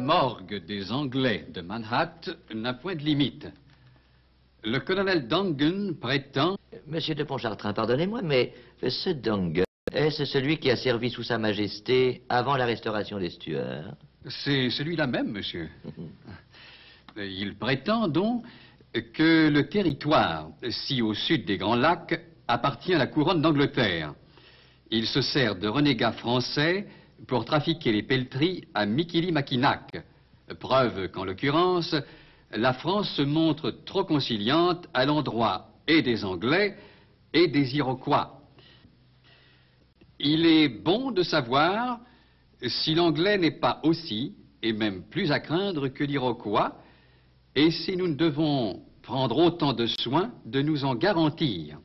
morgue des Anglais de Manhattan n'a point de limite. Le colonel Dongan prétend... Monsieur de Pontchartrain, pardonnez-moi, mais ce Dongan, est-ce celui qui a servi sous Sa Majesté avant la restauration des Stuarts? C'est celui-là même, monsieur. Il prétend donc que le territoire, si au sud des Grands Lacs, appartient à la couronne d'Angleterre. Il se sert de renégats français pour trafiquer les pelleteries à Michilimackinac. Preuve qu'en l'occurrence, la France se montre trop conciliante à l'endroit et des Anglais et des Iroquois. Il est bon de savoir si l'Anglais n'est pas aussi, et même plus à craindre que l'Iroquois, et si nous ne devons prendre autant de soin de nous en garantir.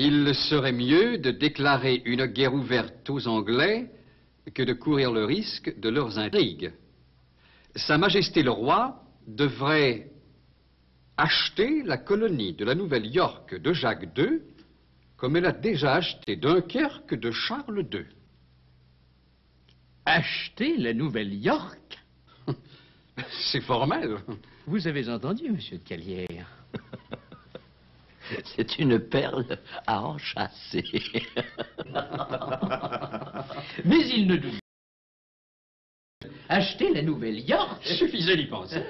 Il serait mieux de déclarer une guerre ouverte aux Anglais que de courir le risque de leurs intrigues. Sa Majesté le Roi devrait acheter la colonie de la Nouvelle-York de Jacques II comme elle a déjà acheté Dunkerque de Charles II. Acheter la Nouvelle-York? C'est formel. Vous avez entendu, monsieur de Calière? C'est une perle à enchâsser. Mais il ne doute pas. Acheter la Nouvelle-York? Suffisait d'y penser.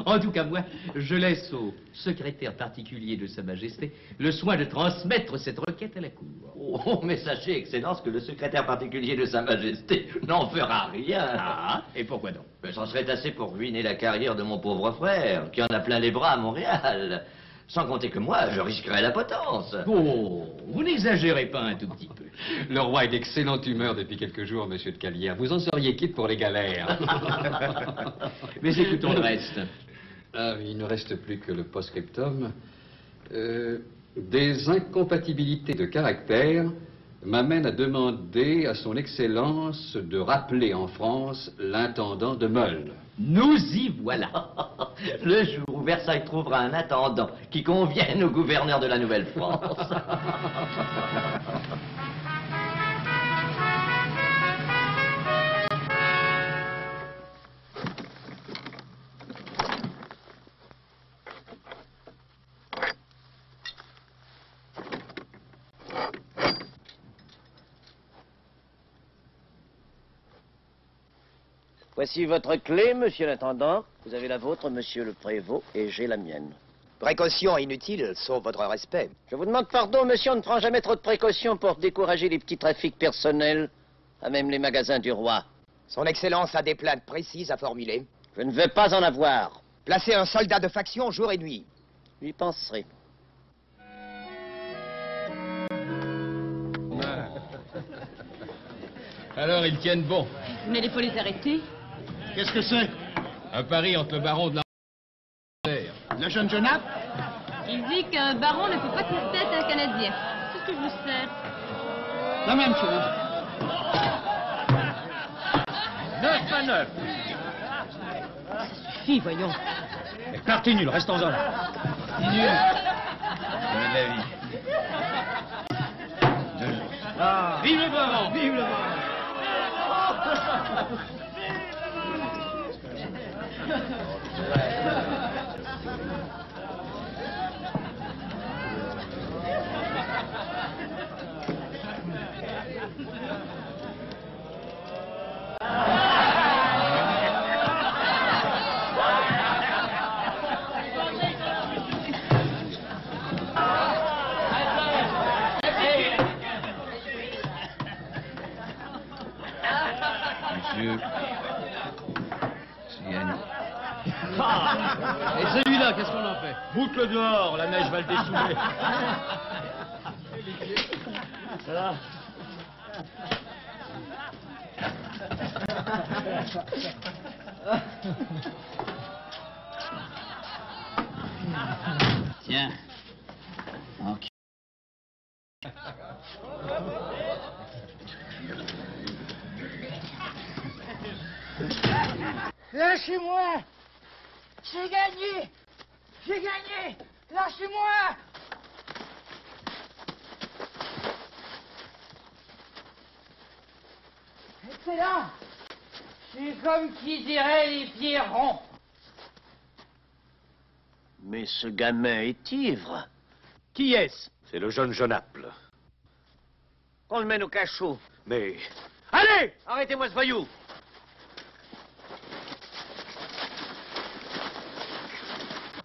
En tout cas, moi, je laisse au secrétaire particulier de Sa Majesté le soin de transmettre cette requête à la Cour. Oh, mais sachez, Excellence, que le secrétaire particulier de Sa Majesté n'en fera rien. Ah, et pourquoi donc? Mais ça serait assez pour ruiner la carrière de mon pauvre frère, qui en a plein les bras à Montréal. Sans compter que moi, je risquerais la potence. Oh, vous n'exagérez pas un tout petit peu. Le roi est d'excellente humeur depuis quelques jours, monsieur de Calière. Vous en seriez quitte pour les galères. Mais écoutons le reste. Ah, il ne reste plus que le post-scriptum. Des incompatibilités de caractère m'amènent à demander à son Excellence de rappeler en France l'intendant de Meule. Nous y voilà. Le jour où Versailles trouvera un intendant qui convienne au gouverneur de la Nouvelle-France. Voici votre clé, monsieur l'intendant. Vous avez la vôtre, monsieur le prévôt, et j'ai la mienne. Précaution inutile, sauf votre respect. Je vous demande pardon, monsieur, on ne prend jamais trop de précautions pour décourager les petits trafics personnels, à même les magasins du roi. Son Excellence a des plaintes précises à formuler. Je ne veux pas en avoir. Placez un soldat de faction jour et nuit. J'y penserai. Alors, ils tiennent bon. Mais il faut les arrêter. Qu'est-ce que c'est? Un pari entre le baron de la... La jeune Jonathan? Il dit qu'un baron ne peut pas tenir tête à un Canadien. C'est ce que je vous sers. La même chose. 9 à 9. Ça suffit, voyons. Mais partie nulle, restons-en là. Nul. Jamais de la vie. Vive le baron! Vive le baron! Monsieur, c'est gagné. Et celui-là, qu'est-ce qu'on en fait? Boucle dehors, la neige va le dessouler. Voilà. Tiens. Ok. Lâchez-moi! J'ai gagné! J'ai gagné! Lâchez-moi! Excellent! C'est comme qui dirait les pieds ronds. Mais ce gamin est ivre. Qui est-ce? C'est le jeune Genaple. On le mène au cachot. Mais... Allez! Arrêtez-moi ce voyou!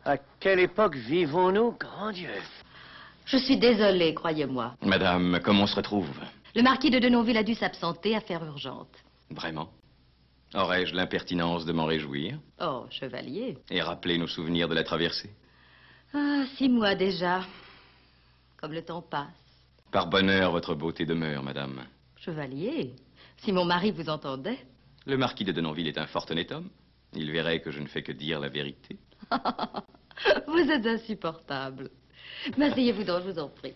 À quelle époque vivons-nous, grand Dieu? Je suis désolée, croyez-moi. Madame, comment on se retrouve? Le marquis de Denonville a dû s'absenter, affaire urgente. Vraiment? Aurais-je l'impertinence de m'en réjouir? Oh, chevalier. Et rappeler nos souvenirs de la traversée? Ah, 6 mois déjà. Comme le temps passe. Par bonheur, votre beauté demeure, madame. Chevalier, si mon mari vous entendait. Le marquis de Denonville est un fort honnête homme. Il verrait que je ne fais que dire la vérité. Vous êtes insupportable. Mais asseyez-vous donc, je vous en prie.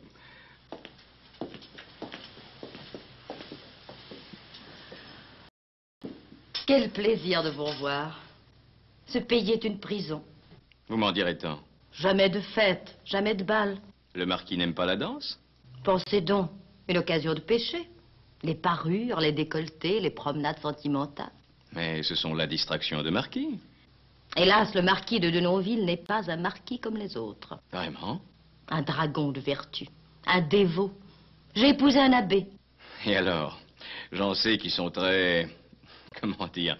Quel plaisir de vous revoir. Ce pays est une prison. Vous m'en direz tant. Jamais de fête, jamais de bal. Le marquis n'aime pas la danse? Pensez donc, une occasion de péché. Les parures, les décolletés, les promenades sentimentales. Mais ce sont la distraction de marquis. Hélas, le marquis de Denonville n'est pas un marquis comme les autres. Vraiment? Un dragon de vertu, un dévot. J'ai épousé un abbé. Et alors? J'en sais qui sont très... comment dire?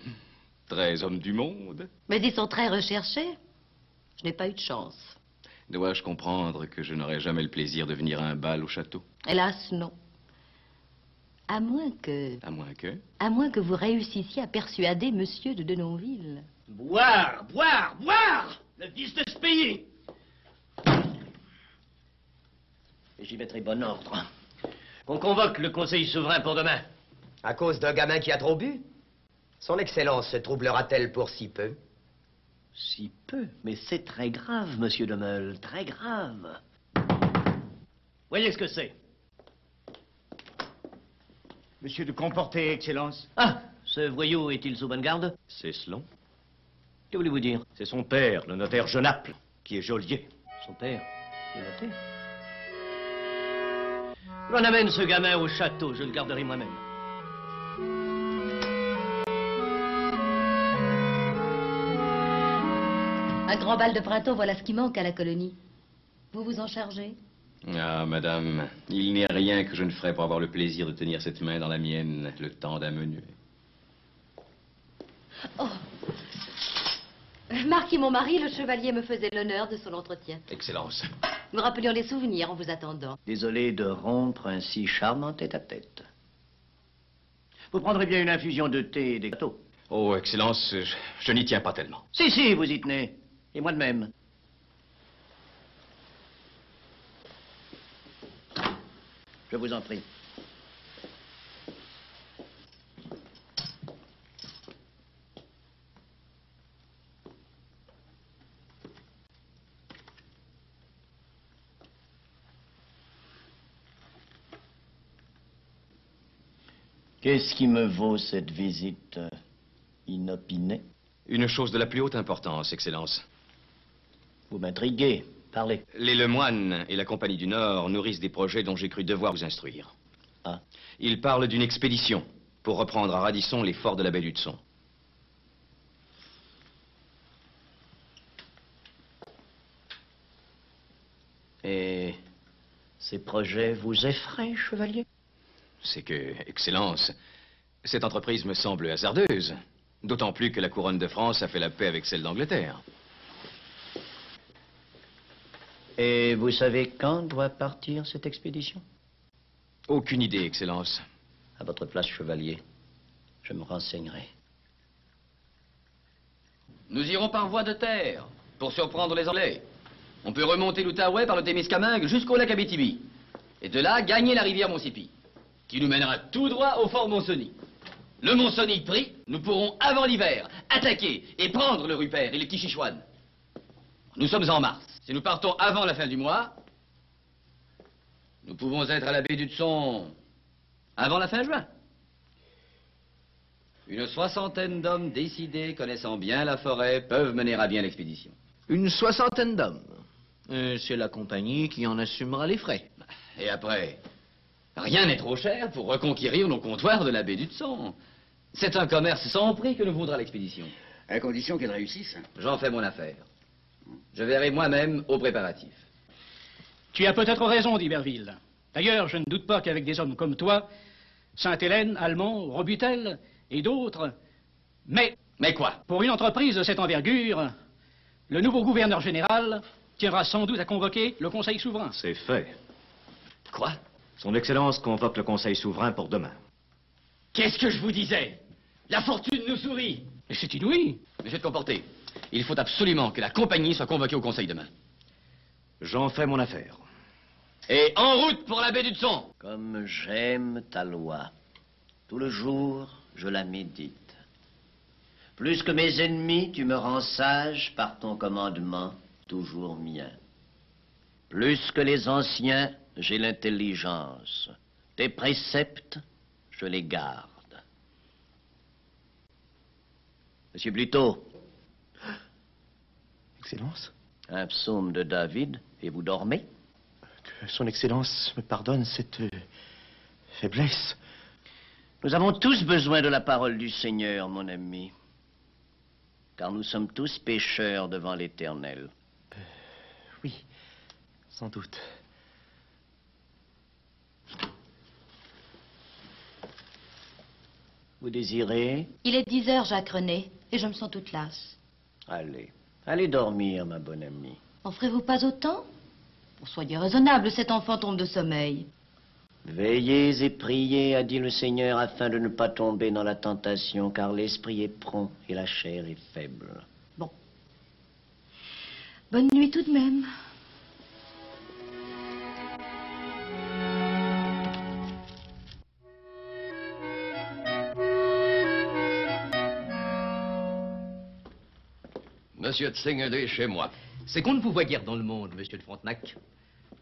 Très hommes du monde. Mais ils sont très recherchés. Je n'ai pas eu de chance. Dois-je comprendre que je n'aurai jamais le plaisir de venir à un bal au château? Hélas, non. À moins que... À moins que? À moins que vous réussissiez à persuader monsieur de Denonville. Boire, boire, boire! Le fils de ce pays! J'y mettrai bon ordre. Qu'on convoque le conseil souverain pour demain. À cause d'un gamin qui a trop bu? Son Excellence se troublera-t-elle pour si peu? Si peu? Mais c'est très grave, monsieur de Meul, très grave. Voyez ce que c'est. Monsieur de Comporter, Excellence. Ah, ce voyou est-il sous bonne garde? C'est Selon. Que voulez-vous dire? C'est son père, le notaire Genaple, qui est geôlier. Son père, le notaire. On amène ce gamin au château, je le garderai moi-même. Un grand bal de printemps, voilà ce qui manque à la colonie. Vous vous en chargez? Ah, madame, il n'est rien que je ne ferais pour avoir le plaisir de tenir cette main dans la mienne le temps d'un menuet. Oh. Marquis, mon mari, le chevalier me faisait l'honneur de son entretien. Excellence. Nous rappelions les souvenirs en vous attendant. Désolé de rompre un si charmant tête-à-tête. Vous prendrez bien une infusion de thé et des gâteaux. Oh, Excellence, je n'y tiens pas tellement. Si, vous y tenez. Et moi de même. Je vous en prie. Qu'est-ce qui me vaut cette visite inopinée? Une chose de la plus haute importance, Excellence. Vous m'intriguez. Parlez. Les Lemoines et la Compagnie du Nord nourrissent des projets dont j'ai cru devoir vous instruire. Ah. Ils parlent d'une expédition pour reprendre à Radisson les forts de la baie d'Hudson. Et ces projets vous effraient, chevalier? C'est que, Excellence, cette entreprise me semble hasardeuse. D'autant plus que la couronne de France a fait la paix avec celle d'Angleterre. Et vous savez quand doit partir cette expédition? Aucune idée, Excellence. À votre place, chevalier, je me renseignerai. Nous irons par voie de terre pour surprendre les Anglais. On peut remonter l'Outaouais par le Témiscamingue jusqu'au lac Abitibi. Et de là, gagner la rivière Monsippi, qui nous mènera tout droit au fort Monsoni. Le Monsoni pris, nous pourrons, avant l'hiver, attaquer et prendre le Rupert et les petits Chichouane. Nous sommes en mars. Si nous partons avant la fin du mois, nous pouvons être à la baie d'Hudson avant la fin juin. Une 60aine d'hommes décidés, connaissant bien la forêt, peuvent mener à bien l'expédition. Une 60aine d'hommes. C'est la compagnie qui en assumera les frais. Et après, rien n'est trop cher pour reconquérir nos comptoirs de la baie d'Hudson. C'est un commerce sans prix que nous vaudra l'expédition. À condition qu'elle réussisse. J'en fais mon affaire. Je verrai moi-même aux préparatifs. Tu as peut-être raison, d'Iberville. D'ailleurs, je ne doute pas qu'avec des hommes comme toi, Sainte-Hélène, Almond, Robutel et d'autres... Mais quoi? Pour une entreprise de cette envergure, le nouveau gouverneur général tiendra sans doute à convoquer le Conseil souverain. C'est fait. Quoi? Son Excellence convoque le Conseil souverain pour demain. Qu'est-ce que je vous disais? La fortune nous sourit. Mais c'est inouï. Mais je vais te comporter. Il faut absolument que la compagnie soit convoquée au Conseil demain. J'en fais mon affaire. Et en route pour la baie du Tson. Comme j'aime ta loi. Tout le jour, je la médite. Plus que mes ennemis, tu me rends sage par ton commandement, toujours mien. Plus que les anciens, j'ai l'intelligence. Tes préceptes, je les garde. Monsieur Pluto. Excellence? Un psaume de David, et vous dormez? Que son Excellence me pardonne cette faiblesse. Nous avons tous besoin de la parole du Seigneur, mon ami. Car nous sommes tous pécheurs devant l'Éternel. Oui, sans doute. Vous désirez? Il est 10 heures, Jacques René, et je me sens toute lasse. Allez, allez dormir, ma bonne amie. En ferez-vous pas autant? Soyez raisonnable, cet enfant tombe de sommeil. Veillez et priez, a dit le Seigneur, afin de ne pas tomber dans la tentation, car l'esprit est prompt et la chair est faible. Bon. Bonne nuit tout de même. Monsieur de Seignelay chez moi. C'est qu'on ne vous voit guère dans le monde, monsieur de Frontenac.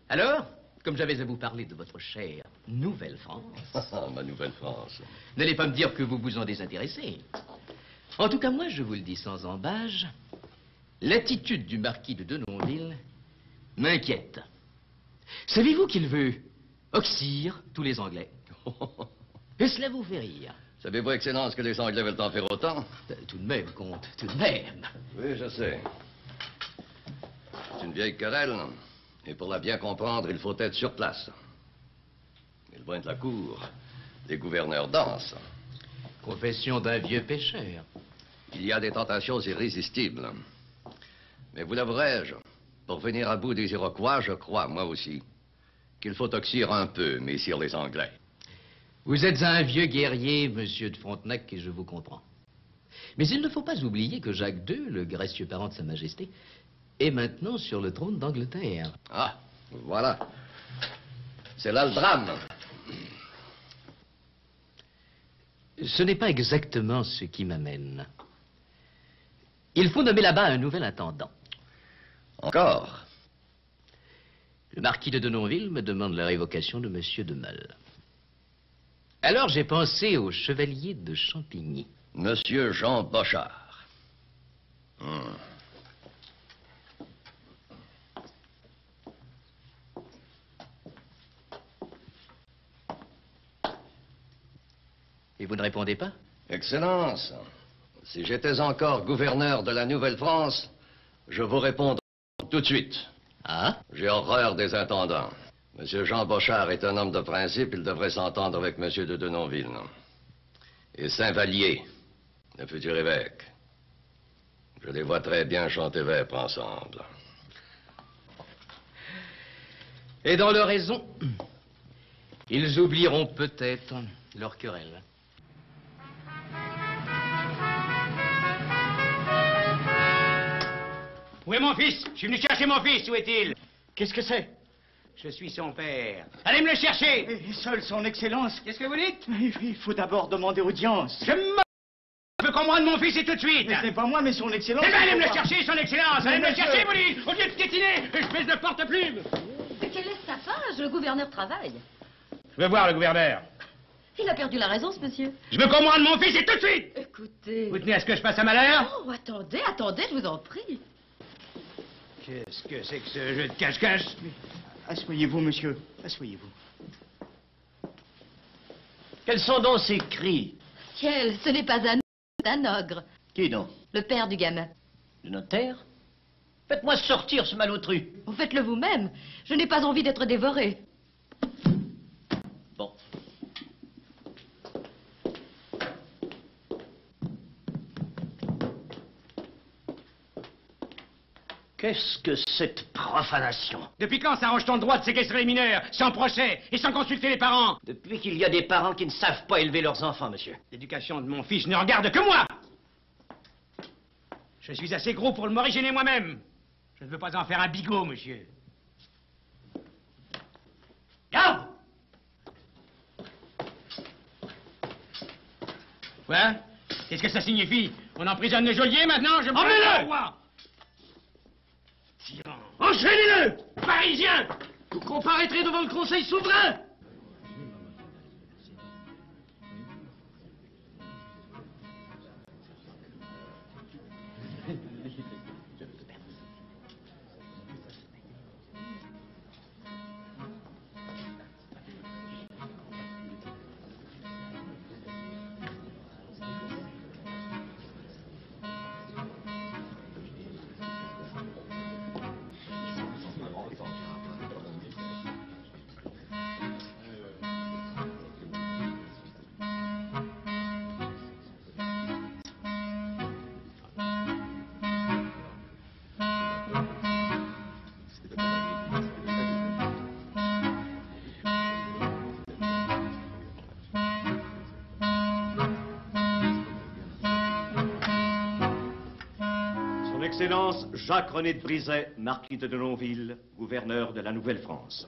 Alors, comme j'avais à vous parler de votre chère Nouvelle-France... Ma Nouvelle-France. N'allez pas me dire que vous vous en désintéressez. En tout cas, moi, je vous le dis sans embâge, l'attitude du marquis de Denonville m'inquiète. Savez-vous qu'il veut oxyre tous les Anglais? Et cela vous fait rire. Savez-vous, Excellence, que les Anglais veulent en faire autant? Tout de même, comte, tout de même. Oui, je sais. C'est une vieille querelle. Et pour la bien comprendre, il faut être sur place. Et loin de la cour, les gouverneurs dansent. Confession d'un vieux pécheur. Il y a des tentations irrésistibles. Mais vous l'avouerai-je, pour venir à bout des Iroquois, je crois, moi aussi, qu'il faut oxyre un peu, messire les Anglais. Vous êtes un vieux guerrier, monsieur de Frontenac, et je vous comprends. Mais il ne faut pas oublier que Jacques II, le gracieux parent de Sa Majesté, est maintenant sur le trône d'Angleterre. Ah, voilà. C'est là le drame. Ce n'est pas exactement ce qui m'amène. Il faut nommer là-bas un nouvel intendant. Encore? Le marquis de Denonville me demande la révocation de monsieur de Meul. Alors j'ai pensé au chevalier de Champigny. Monsieur Jean Bochart. Et vous ne répondez pas? Excellence, si j'étais encore gouverneur de la Nouvelle-France, je vous répondrais tout de suite. Ah? J'ai horreur des intendants. Monsieur Jean Bochart est un homme de principe, il devrait s'entendre avec monsieur de Denonville. Et Saint-Vallier, le futur évêque. Je les vois très bien chanter vêpres ensemble. Et dans leur raison, ils oublieront peut-être leur querelle. Où est mon fils? Je suis venu chercher mon fils, où est-il? Qu'est-ce que c'est? Je suis son père. Allez me le chercher! Et seul son Excellence. Qu'est-ce que vous dites? Il faut d'abord demander audience. Je veux qu'on me rende mon fils et tout de suite! Mais ce n'est pas moi, mais son Excellence. Eh bien, allez me le chercher, son Excellence! Allez me le chercher, vous dites! Au lieu de piétiner, espèce de porte-plume! Mais quelle est sa page? Le gouverneur travaille. Je veux voir le gouverneur. Il a perdu la raison, ce monsieur. Je veux qu'on me rende mon fils et tout de suite! Écoutez... Vous tenez à ce que je fasse un malheur? Oh, attendez, attendez, je vous en prie. Qu'est-ce que c'est que ce jeu de cache-cache? Asseyez-vous, monsieur. Asseyez-vous. Quels sont donc ces cris? ciel, ce n'est pas un c'est un ogre. Qui donc? Le père du gamin. Le notaire? Faites-moi sortir ce malotru. Vous faites-le vous-même. Je n'ai pas envie d'être dévoré. Bon. Qu'est-ce que cette profanation? Depuis quand ça arrange ton droit de séquestrer les mineurs, sans procès et sans consulter les parents? Depuis qu'il y a des parents qui ne savent pas élever leurs enfants, monsieur. L'éducation de mon fils ne regarde que moi. Je suis assez gros pour m'originer moi-même. Je ne veux pas en faire un bigot, monsieur. Garde! Quoi? Qu'est-ce que ça signifie? On emprisonne le geôlier maintenant? Je me Emmenez-le! Tyran! Enchaînez-le! Parisiens! Vous comparaîtrez devant le Conseil souverain! Son Excellence Jacques-René de Brizay, marquis de Denonville, gouverneur de la Nouvelle-France.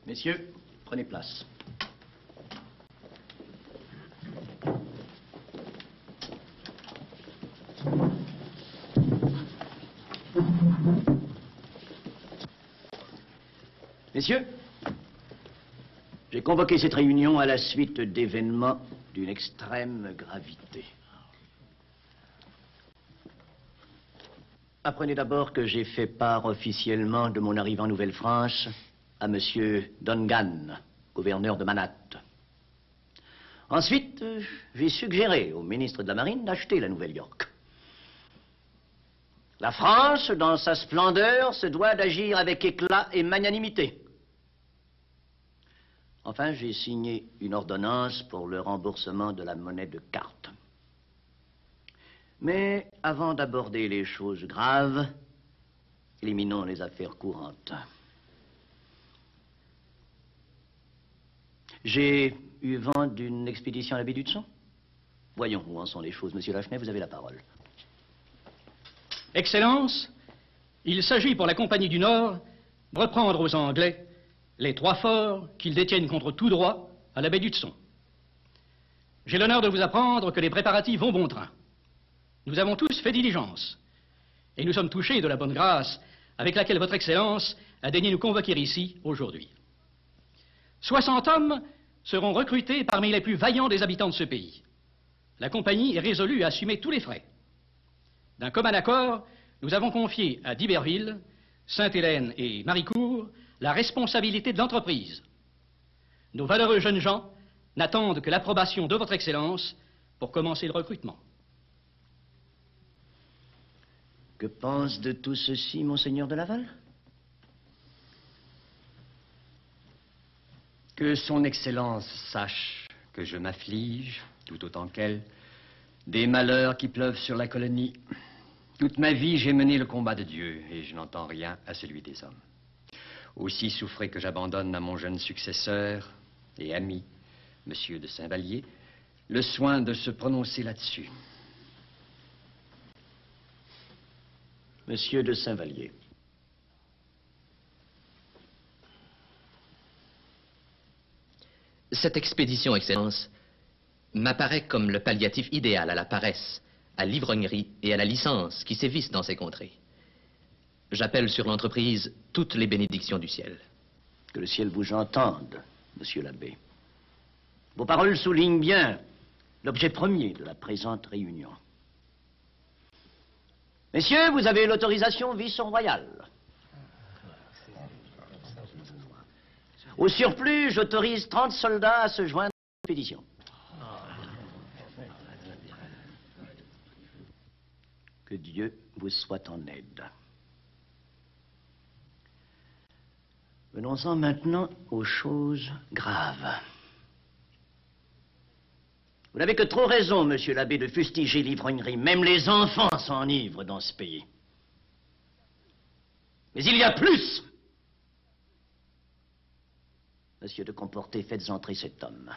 Messieurs, prenez place. Messieurs, j'ai convoqué cette réunion à la suite d'événements d'une extrême gravité. Apprenez d'abord que j'ai fait part officiellement de mon arrivée en Nouvelle-France à Monsieur Dongan, gouverneur de Manhat. Ensuite, j'ai suggéré au ministre de la Marine d'acheter la Nouvelle-York. La France, dans sa splendeur, se doit d'agir avec éclat et magnanimité. Enfin, j'ai signé une ordonnance pour le remboursement de la monnaie de carte. Mais avant d'aborder les choses graves, éliminons les affaires courantes. J'ai eu vent d'une expédition à la baie d'Hudson. Voyons où en sont les choses. Monsieur Lachenay, vous avez la parole. Excellence, il s'agit pour la Compagnie du Nord de reprendre aux Anglais les 3 forts qu'ils détiennent contre tout droit à la baie d'Hudson. J'ai l'honneur de vous apprendre que les préparatifs vont bon train. Nous avons tous fait diligence et nous sommes touchés de la bonne grâce avec laquelle votre Excellence a daigné nous convoquer ici aujourd'hui. 60 hommes seront recrutés parmi les plus vaillants des habitants de ce pays. La Compagnie est résolue à assumer tous les frais. D'un commun accord, nous avons confié à d'Iberville, Sainte-Hélène et Maricourt la responsabilité de l'entreprise. Nos valeureux jeunes gens n'attendent que l'approbation de votre Excellence pour commencer le recrutement. Que pense de tout ceci, Monseigneur de Laval? Que son Excellence sache que je m'afflige, tout autant qu'elle, des malheurs qui pleuvent sur la colonie. Toute ma vie, j'ai mené le combat de Dieu, et je n'entends rien à celui des hommes. Aussi souffrez que j'abandonne à mon jeune successeur et ami, Monsieur de Saint-Vallier, le soin de se prononcer là-dessus. Monsieur de Saint-Vallier. Cette expédition, Excellence, m'apparaît comme le palliatif idéal à la paresse, à l'ivrognerie et à la licence qui sévissent dans ces contrées. J'appelle sur l'entreprise toutes les bénédictions du ciel. Que le ciel vous entende, monsieur l'abbé. Vos paroles soulignent bien l'objet premier de la présente réunion. Messieurs, vous avez l'autorisation vice-royale. Au surplus, j'autorise 30 soldats à se joindre à l'expédition. Que Dieu vous soit en aide. Venons-en maintenant aux choses graves. Vous n'avez que trop raison, monsieur l'abbé, de fustiger l'ivrognerie. Même les enfants s'enivrent dans ce pays. Mais il y a plus. Monsieur de Comporté, faites entrer cet homme.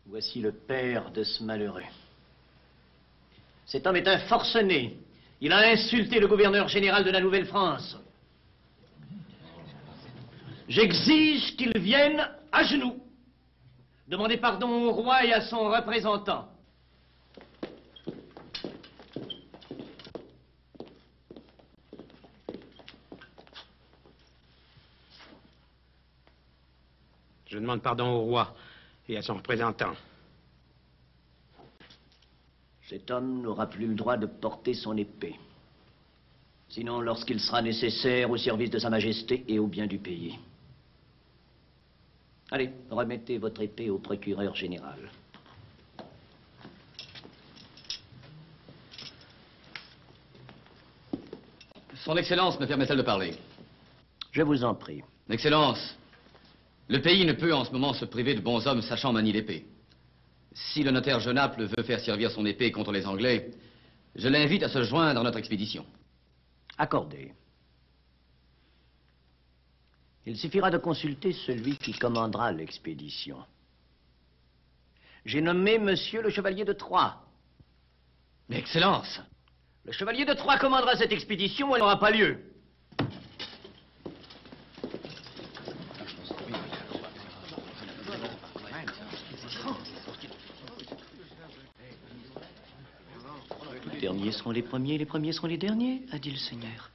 Voici le père de ce malheureux. Cet homme est un forcené. Il a insulté le gouverneur général de la Nouvelle-France. J'exige qu'il vienne à genoux demander pardon au roi et à son représentant. Je demande pardon au roi et à son représentant. Cet homme n'aura plus le droit de porter son épée. Sinon, lorsqu'il sera nécessaire au service de Sa Majesté et au bien du pays. Allez, remettez votre épée au procureur général. Son Excellence me permet-elle de parler? Je vous en prie. Excellence, le pays ne peut en ce moment se priver de bons hommes sachant manier l'épée. Si le notaire Genappe veut faire servir son épée contre les Anglais, je l'invite à se joindre à notre expédition. Accordé. Il suffira de consulter celui qui commandera l'expédition. J'ai nommé monsieur le chevalier de Troyes. Mais Excellence! Le chevalier de Troyes commandera cette expédition, elle n'aura pas lieu. Les derniers seront les premiers seront les derniers, a dit le Seigneur.